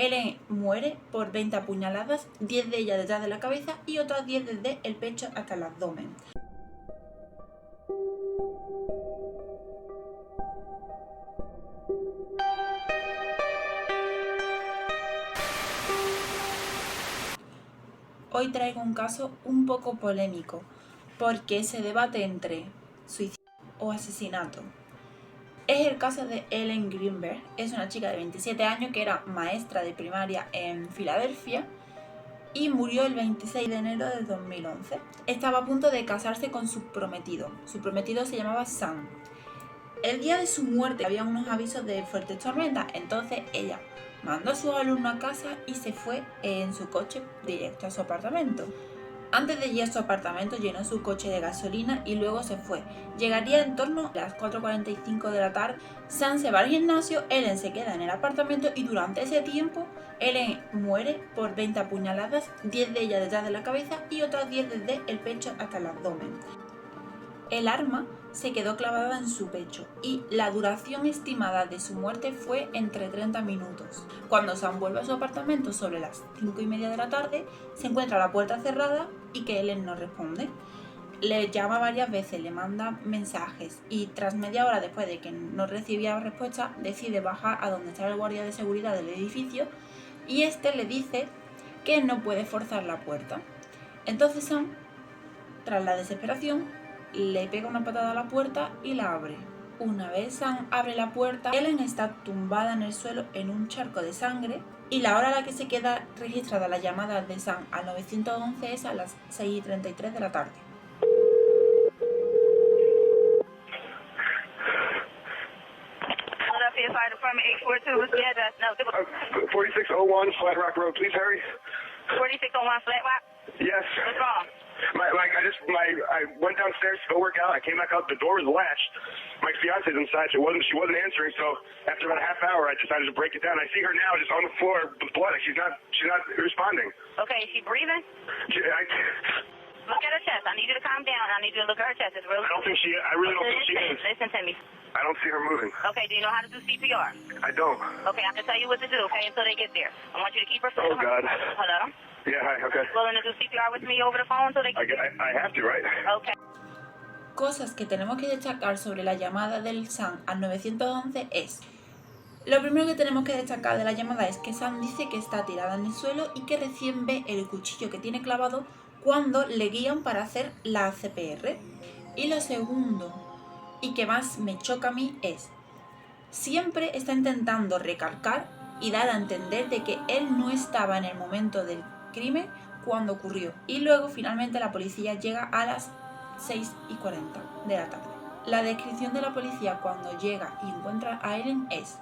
Ellen muere por 20 apuñaladas, 10 de ellas detrás de la cabeza y otras 10 desde el pecho hasta el abdomen. Hoy traigo un caso un poco polémico, porque se debate entre suicidio o asesinato. Es el caso de Ellen Greenberg. Es una chica de 27 años que era maestra de primaria en Filadelfia y murió el 26 de enero de 2011. Estaba a punto de casarse con su prometido. Su prometido se llamaba Sam. El día de su muerte había unos avisos de fuertes tormentas, entonces ella mandó a sus alumnos a casa y se fue en su coche directo a su apartamento. Antes de ir a su apartamento llenó su coche de gasolina y luego se fue. Llegaría en torno a las 4:45 de la tarde. Sam se va al gimnasio, Ellen se queda en el apartamento y durante ese tiempo Ellen muere por 20 apuñaladas, 10 de ellas detrás de la cabeza y otras 10 desde el pecho hasta el abdomen. El arma se quedó clavada en su pecho y la duración estimada de su muerte fue entre 30 minutos. Cuando Sam vuelve a su apartamento sobre las 5:30 de la tarde, se encuentra la puerta cerrada y que Ellen no responde. Le llama varias veces, le manda mensajes y tras media hora después de que no recibía respuesta, decide bajar a donde está el guardia de seguridad del edificio y este le dice que no puede forzar la puerta. Entonces Sam, tras la desesperación, le pega una patada a la puerta y la abre. Una vez Sam abre la puerta, Ellen está tumbada en el suelo en un charco de sangre y la hora a la que se queda registrada la llamada de Sam al 911 es a las 6:33 de la tarde. Philadelphia Fire Department 842, what's the address? No, 4601 Flat Rock Road, please hurry. 4601 Flat Rock? Yes. What's wrong? I went downstairs to go work out. I came back up. The door was latched. My fiance's inside. She wasn't answering. So after about a half hour, I decided to break it down. I see her now, just on the floor with blood. She's not responding. Okay, is she breathing? Look at her chest. I need you to calm down. I need you to look at her chest. It's really. I really don't think she is. Listen to me. I don't see her moving. Okay, do you know how to do CPR? I don't. Okay, I can tell you what to do, okay, until they get there. I want you to keep her foot. Oh, God. Hello? Yeah, hi, okay. Willing to do CPR with me over the phone until they get there? I have to, right? Okay. Cosas que tenemos que destacar sobre la llamada del Sam al 911 es: lo primero que tenemos que destacar de la llamada es que Sam dice que está tirada en el suelo y que recién ve el cuchillo que tiene clavado cuando le guían para hacer la CPR. Y lo segundo, y que más me choca a mí, es siempre está intentando recalcar y dar a entender de que él no estaba en el momento del crimen cuando ocurrió. Y luego finalmente la policía llega a las 6:40 de la tarde. La descripción de la policía cuando llega y encuentra a Ellen es: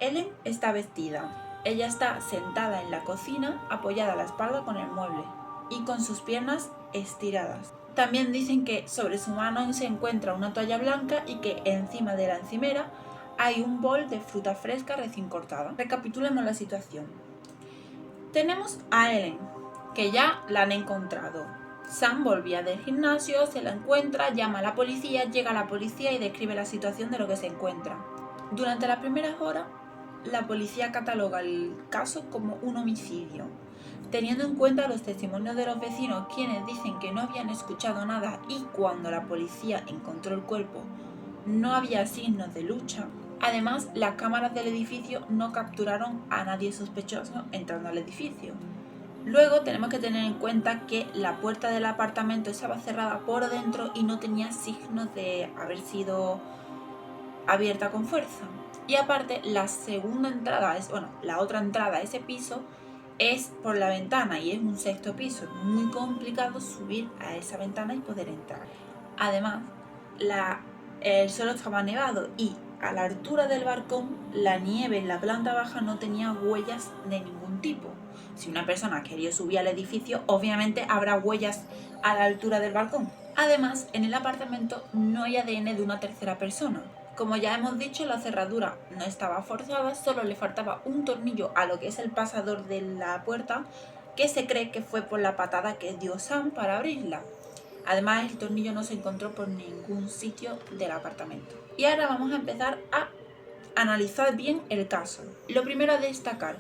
Ellen está vestida, ella está sentada en la cocina apoyada a la espalda con el mueble y con sus piernas estiradas. También dicen que sobre su mano se encuentra una toalla blanca y que encima de la encimera hay un bol de fruta fresca recién cortada. Recapitulemos la situación. Tenemos a Ellen, que ya la han encontrado. Sam volvía del gimnasio, se la encuentra, llama a la policía, llega la policía y describe la situación de lo que se encuentra. Durante las primeras horas, la policía cataloga el caso como un homicidio. Teniendo en cuenta los testimonios de los vecinos, quienes dicen que no habían escuchado nada y cuando la policía encontró el cuerpo no había signos de lucha. Además, las cámaras del edificio no capturaron a nadie sospechoso entrando al edificio. Luego tenemos que tener en cuenta que la puerta del apartamento estaba cerrada por dentro y no tenía signos de haber sido abierta con fuerza. Y aparte, la otra entrada a ese piso es por la ventana y es un sexto piso. Es muy complicado subir a esa ventana y poder entrar. Además, el suelo estaba nevado y a la altura del balcón la nieve en la planta baja no tenía huellas de ningún tipo. Si una persona quería subir al edificio, obviamente habrá huellas a la altura del balcón. Además, en el apartamento no hay ADN de una tercera persona. Como ya hemos dicho, la cerradura no estaba forzada, solo le faltaba un tornillo a lo que es el pasador de la puerta, que se cree que fue por la patada que dio Sam para abrirla. Además, el tornillo no se encontró por ningún sitio del apartamento. Y ahora vamos a empezar a analizar bien el caso. Lo primero a destacar: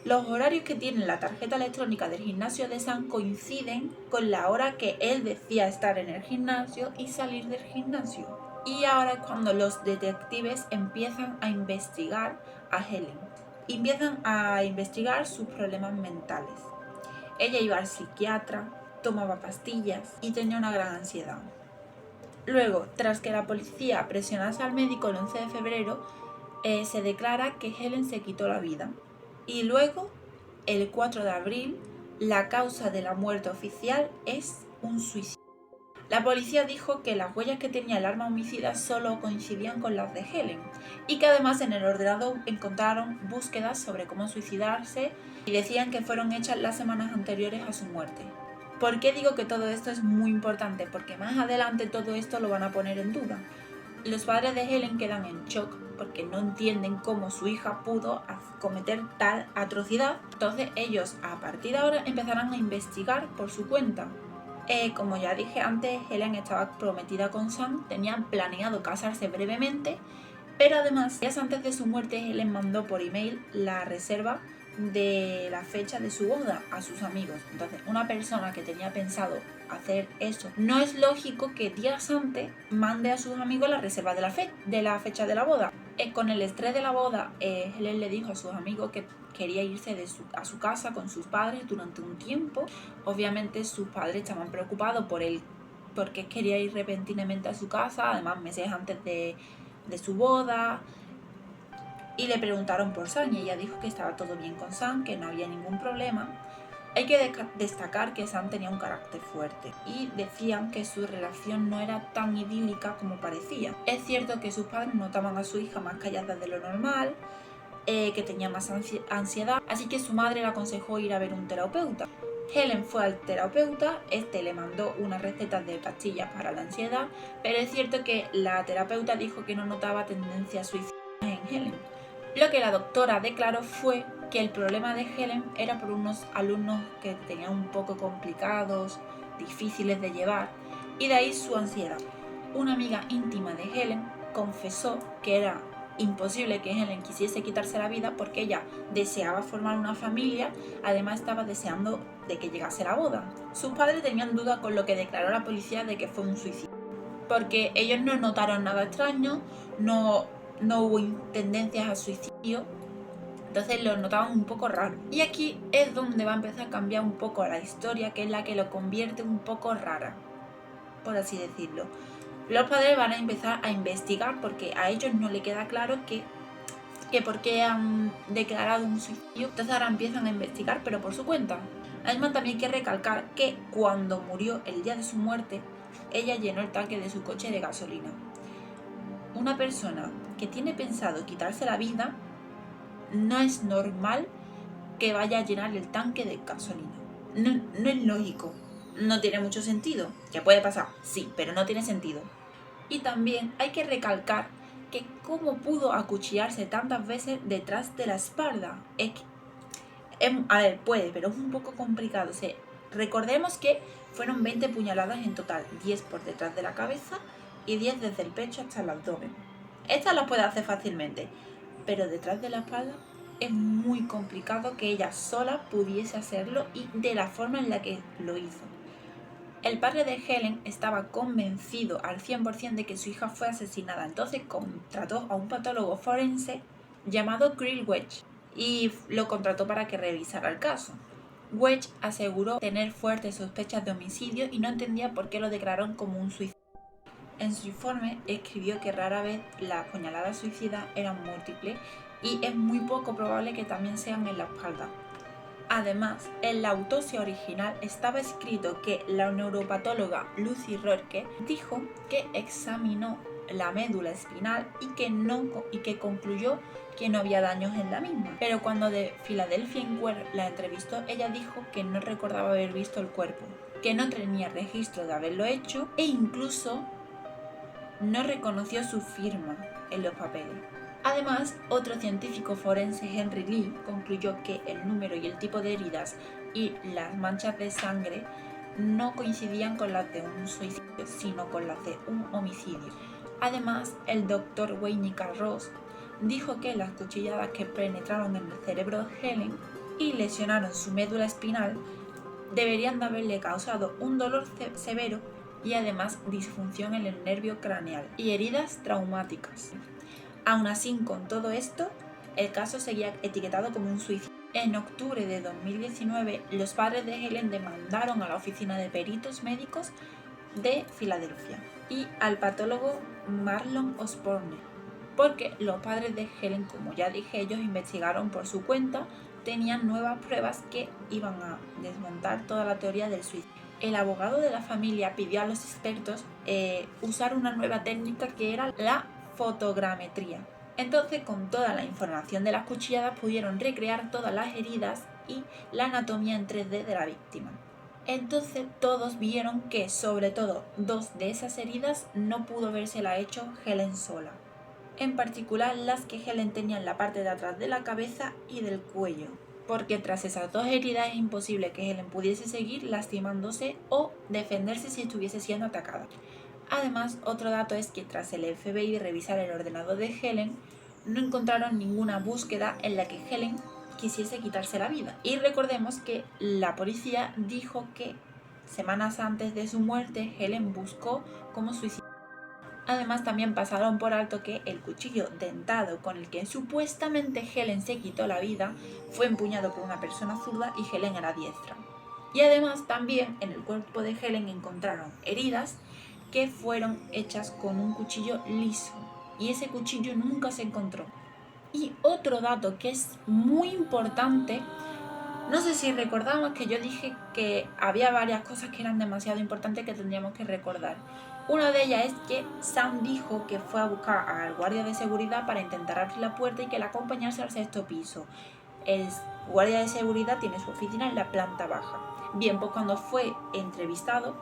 Los horarios que tiene la tarjeta electrónica del gimnasio de Sam coinciden con la hora que él decía estar en el gimnasio y salir del gimnasio. Y ahora es cuando los detectives empiezan a investigar a Helen. Empiezan a investigar sus problemas mentales. Ella iba al psiquiatra, tomaba pastillas y tenía una gran ansiedad. Luego, tras que la policía presionase al médico el 11 de febrero, se declara que Helen se quitó la vida. Y luego, el 4 de abril, la causa de la muerte oficial es un suicidio. La policía dijo que las huellas que tenía el arma homicida solo coincidían con las de Helen y que además en el ordenador encontraron búsquedas sobre cómo suicidarse y decían que fueron hechas las semanas anteriores a su muerte. ¿Por qué digo que todo esto es muy importante? Porque más adelante todo esto lo van a poner en duda. Los padres de Helen quedan en shock porque no entienden cómo su hija pudo cometer tal atrocidad. Entonces ellos a partir de ahora empezarán a investigar por su cuenta. Como ya dije antes, Helen estaba prometida con Sam, tenían planeado casarse brevemente, pero además, días antes de su muerte, Helen mandó por email la reserva de la fecha de su boda a sus amigos. Entonces, una persona que tenía pensado hacer eso, no es lógico que días antes mande a sus amigos la reserva de la fecha de la boda. Con el estrés de la boda, Helen le dijo a sus amigos que quería irse a su casa con sus padres durante un tiempo. Obviamente sus padres estaban preocupados porque quería ir repentinamente a su casa, además meses antes de su boda, y le preguntaron por Sam y ella dijo que estaba todo bien con Sam, que no había ningún problema. Hay que destacar que Sam tenía un carácter fuerte y decían que su relación no era tan idílica como parecía. Es cierto que sus padres notaban a su hija más callada de lo normal, que tenía más ansiedad, así que su madre le aconsejó ir a ver un terapeuta. Helen fue al terapeuta, este le mandó unas recetas de pastillas para la ansiedad, pero es cierto que la terapeuta dijo que no notaba tendencias suicidas en Helen. Lo que la doctora declaró fue que el problema de Helen era por unos alumnos que tenían un poco complicados, difíciles de llevar, y de ahí su ansiedad. Una amiga íntima de Helen confesó que era imposible que Helen quisiese quitarse la vida porque ella deseaba formar una familia, además estaba deseando de que llegase la boda. Sus padres tenían duda con lo que declaró la policía de que fue un suicidio, porque ellos no notaron nada extraño, no hubo tendencias a suicidio, entonces lo notaban un poco raro. Y aquí es donde va a empezar a cambiar un poco la historia, que es la que lo convierte un poco rara, por así decirlo. Los padres van a empezar a investigar porque a ellos no le queda claro que por qué han declarado un suicidio. Entonces ahora empiezan a investigar, pero por su cuenta. Además también hay que recalcar que cuando murió el día de su muerte, ella llenó el tanque de su coche de gasolina. Una persona que tiene pensado quitarse la vida, no es normal que vaya a llenar el tanque de gasolina. No es lógico. No tiene mucho sentido. ¿Qué puede pasar? Sí, pero no tiene sentido. Y también hay que recalcar que cómo pudo acuchillarse tantas veces detrás de la espalda. Puede, pero es un poco complicado. Recordemos que fueron 20 puñaladas en total, 10 por detrás de la cabeza y 10 desde el pecho hasta el abdomen. Estas las puede hacer fácilmente, pero detrás de la espalda es muy complicado que ella sola pudiese hacerlo y de la forma en la que lo hizo. El padre de Helen estaba convencido al 100% de que su hija fue asesinada, entonces contrató a un patólogo forense llamado Krill Wedge y lo contrató para que revisara el caso. Wedge aseguró tener fuertes sospechas de homicidio y no entendía por qué lo declararon como un suicidio. En su informe escribió que rara vez las puñaladas suicidas eran múltiples y es muy poco probable que también sean en la espalda. Además, en la autopsia original estaba escrito que la neuropatóloga Lucy Rourke dijo que examinó la médula espinal y que concluyó que no había daños en la misma. Pero cuando The Philadelphia Inquirer la entrevistó, ella dijo que no recordaba haber visto el cuerpo, que no tenía registro de haberlo hecho e incluso no reconoció su firma en los papeles. Además, otro científico forense, Henry Lee, concluyó que el número y el tipo de heridas y las manchas de sangre no coincidían con las de un suicidio, sino con las de un homicidio. Además, el doctor Wayne Ross dijo que las cuchilladas que penetraron en el cerebro de Helen y lesionaron su médula espinal, deberían de haberle causado un dolor severo y además disfunción en el nervio craneal y heridas traumáticas. Aún así, con todo esto, el caso seguía etiquetado como un suicidio. En octubre de 2019, los padres de Helen demandaron a la Oficina de Peritos Médicos de Filadelfia y al patólogo Marlon Osborne, porque los padres de Helen, como ya dije, ellos investigaron por su cuenta, tenían nuevas pruebas que iban a desmontar toda la teoría del suicidio. El abogado de la familia pidió a los expertos usar una nueva técnica que era la fotogrametría. Entonces, con toda la información de las cuchilladas, pudieron recrear todas las heridas y la anatomía en 3D de la víctima. Entonces, todos vieron que, sobre todo, 2 de esas heridas no pudo habérsela hecho Helen sola. En particular, las que Helen tenía en la parte de atrás de la cabeza y del cuello, porque tras esas 2 heridas es imposible que Helen pudiese seguir lastimándose o defenderse si estuviese siendo atacada. Además, otro dato es que tras el FBI revisar el ordenador de Helen, no encontraron ninguna búsqueda en la que Helen quisiese quitarse la vida. Y recordemos que la policía dijo que semanas antes de su muerte, Helen buscó cómo suicidarse. Además, también pasaron por alto que el cuchillo dentado con el que supuestamente Helen se quitó la vida fue empuñado por una persona zurda y Helen era diestra. Y además, también en el cuerpo de Helen encontraron heridas que fueron hechas con un cuchillo liso y ese cuchillo nunca se encontró. Y otro dato que es muy importante, no sé si recordamos que yo dije que había varias cosas que eran demasiado importantes que tendríamos que recordar. Una de ellas es que Sam dijo que fue a buscar al guardia de seguridad para intentar abrir la puerta y que la acompañase al 6º piso. El guardia de seguridad tiene su oficina en la planta baja. Bien, pues cuando fue entrevistado,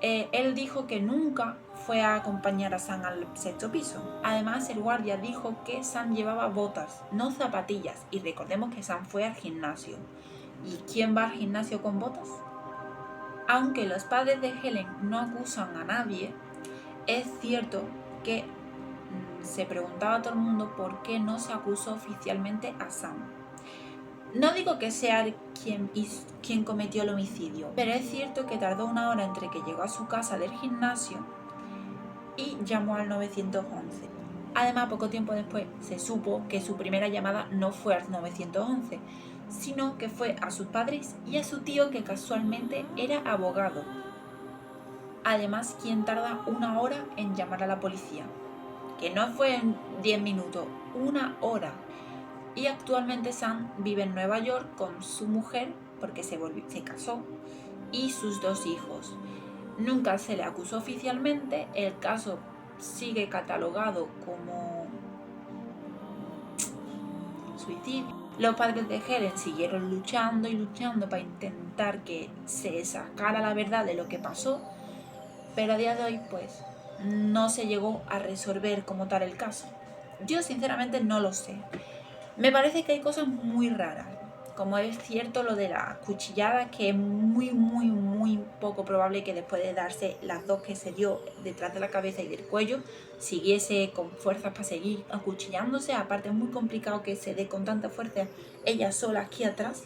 él dijo que nunca fue a acompañar a Sam al 6º piso. Además, el guardia dijo que Sam llevaba botas, no zapatillas. Y recordemos que Sam fue al gimnasio. ¿Y quién va al gimnasio con botas? Aunque los padres de Helen no acusan a nadie, es cierto que se preguntaba a todo el mundo por qué no se acusó oficialmente a Sam. No digo que sea quien cometió el homicidio, pero es cierto que tardó 1 hora entre que llegó a su casa del gimnasio y llamó al 911. Además, poco tiempo después se supo que su primera llamada no fue al 911, sino que fue a sus padres y a su tío, que casualmente era abogado. Además, quien tarda 1 hora en llamar a la policía, que no fue en 10 minutos, 1 hora. Y actualmente Sam vive en Nueva York con su mujer, porque se casó, y sus 2 hijos. Nunca se le acusó oficialmente, el caso sigue catalogado como suicidio. Los padres de Helen siguieron luchando y luchando para intentar que se sacara la verdad de lo que pasó, pero a día de hoy pues no se llegó a resolver como tal el caso. Yo sinceramente no lo sé. Me parece que hay cosas muy raras, como es cierto lo de la cuchillada, que es muy poco probable que después de darse las 2 que se dio detrás de la cabeza y del cuello, siguiese con fuerzas para seguir acuchillándose. Aparte es muy complicado que se dé con tanta fuerza ella sola aquí atrás.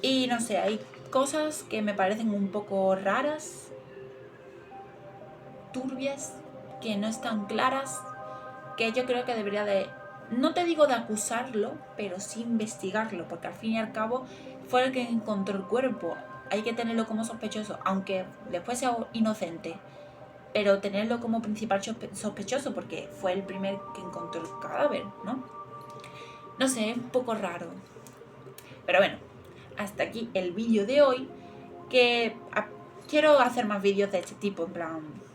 Y no sé, hay cosas que me parecen un poco raras, turbias, que no están claras, que yo creo que debería de... No te digo de acusarlo, pero sí investigarlo, porque al fin y al cabo fue el que encontró el cuerpo. Hay que tenerlo como sospechoso, aunque después sea inocente, pero tenerlo como principal sospechoso, porque fue el primer que encontró el cadáver, ¿no? No sé, es un poco raro. Pero bueno, hasta aquí el vídeo de hoy, que quiero hacer más vídeos de este tipo, en plan...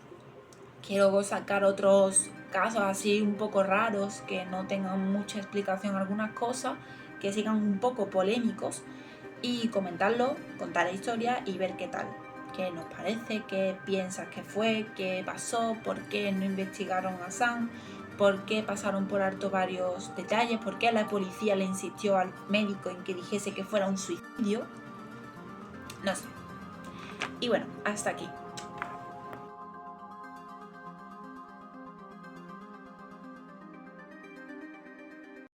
Quiero sacar otros casos así un poco raros, que no tengan mucha explicación algunas cosas, que sigan un poco polémicos, y comentarlo, contar la historia y ver qué tal, qué nos parece, qué piensas que fue, qué pasó, por qué no investigaron a Sam, por qué pasaron por alto varios detalles, por qué la policía le insistió al médico en que dijese que fuera un suicidio. No sé. Y bueno, hasta aquí.